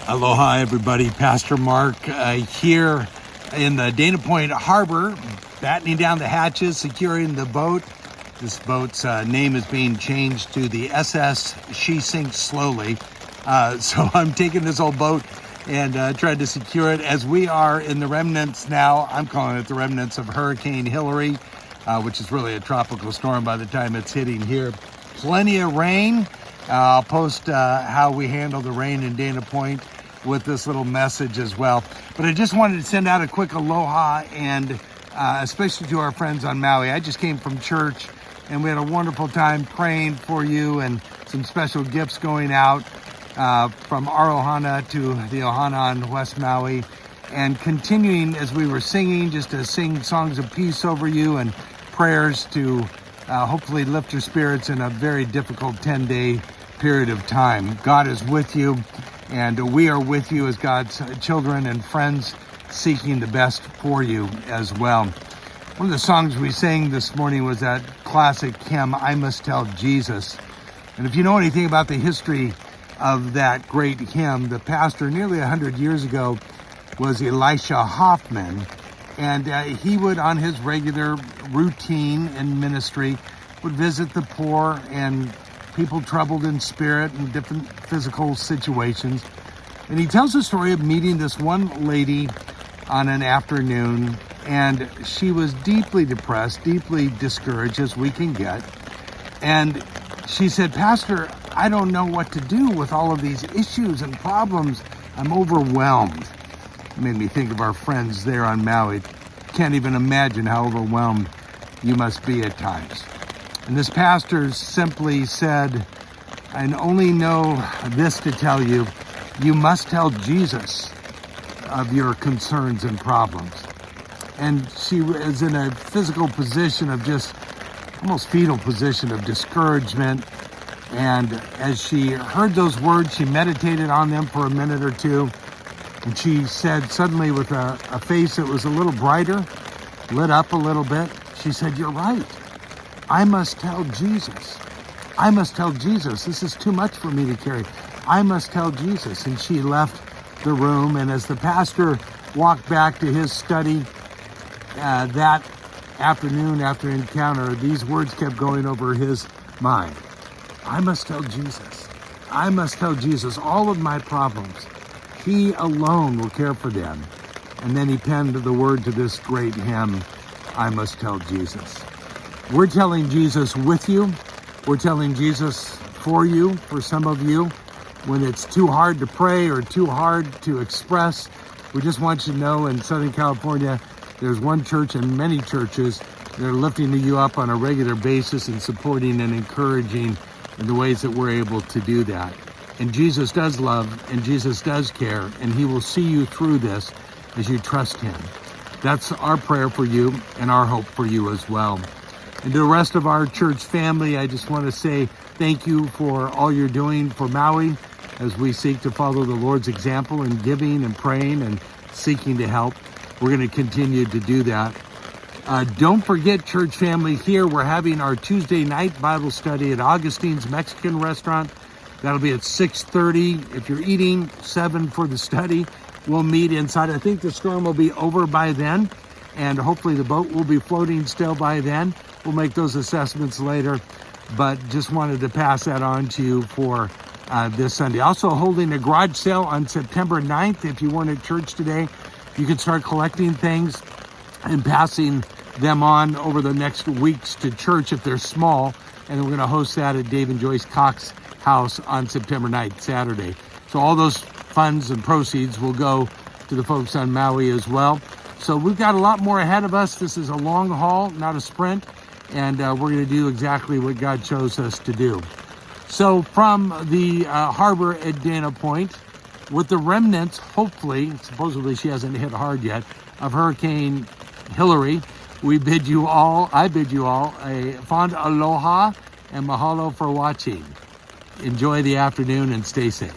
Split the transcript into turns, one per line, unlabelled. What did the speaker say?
Aloha, everybody. Pastor Mark here in the Dana Point Harbor, battening down the hatches, securing the boat. This boat's name is being changed to the SS She Sinks Slowly. So I'm taking this old boat and trying to secure it as we are in the remnants now. I'm calling it the remnants of Hurricane Hilary, which is really a tropical storm by the time it's hitting here. Plenty of rain. I'll post how we handle the rain in Dana Point with this little message as well. But I just wanted to send out a quick aloha, and especially to our friends on Maui. I just came from church and we had a wonderful time praying for you, and some special gifts going out from our ohana to the ohana on West Maui, and continuing as we were singing, just to sing songs of peace over you and prayers to hopefully lift your spirits in a very difficult 10-day period of time. God is with you, and we are with you as God's children and friends, seeking the best for you as well. One of the songs we sang this morning was that classic hymn, I Must Tell Jesus. And if you know anything about the history of that great hymn, the pastor nearly 100 years ago was Elisha Hoffman. And he would, on his regular routine in ministry, would visit the poor and people troubled in spirit in different physical situations. And he tells the story of meeting this one lady on an afternoon, and she was deeply depressed, deeply discouraged, as we can get. And she said, Pastor, I don't know what to do with all of these issues and problems. I'm overwhelmed. It made me think of our friends there on Maui. Can't even imagine how overwhelmed you must be at times. And this pastor simply said, I only know this to tell you, you must tell Jesus of your concerns and problems. And she was in a physical position of just almost fetal position of discouragement. And as she heard those words, she meditated on them for a minute or two. And she said suddenly, with a face that was a little brighter, lit up a little bit, she said, you're right. I must tell Jesus. I must tell Jesus. This is too much for me to carry. I must tell Jesus. And she left the room. And as the pastor walked back to his study that afternoon after encounter, these words kept going over his mind. I must tell Jesus. I must tell Jesus all of my problems. He alone will care for them. And then he penned the word to this great hymn, I Must Tell Jesus. We're telling Jesus with you. We're telling Jesus for you, for some of you. When it's too hard to pray or too hard to express, we just want you to know in Southern California, there's one church and many churches that are lifting you up on a regular basis and supporting and encouraging in the ways that we're able to do that. And Jesus does love, and Jesus does care, and he will see you through this as you trust him. That's our prayer for you and our hope for you as well. And to the rest of our church family, I just want to say thank you for all you're doing for Maui as we seek to follow the Lord's example in giving and praying and seeking to help. We're going to continue to do that. Don't forget, church family, here we're having our Tuesday night Bible study at Augustine's Mexican restaurant. That'll be at 6:30. If you're eating, 7 for the study. We'll meet inside. I think the storm will be over by then, and hopefully the boat will be floating still by then. We'll make those assessments later, but just wanted to pass that on to you for this Sunday. Also holding a garage sale on September 9th. If you weren't at church today, you can start collecting things and passing them on over the next weeks to church if they're small. And we're going to host that at Dave and Joyce Cox House on September 9th, Saturday. So all those funds and proceeds will go to the folks on Maui as well. So we've got a lot more ahead of us. This is a long haul, not a sprint. And we're going to do exactly what God chose us to do. So from the harbor at Dana Point, with the remnants, hopefully, supposedly she hasn't hit hard yet, of Hurricane Hilary, I bid you all a fond aloha and mahalo for watching. Enjoy the afternoon and stay safe.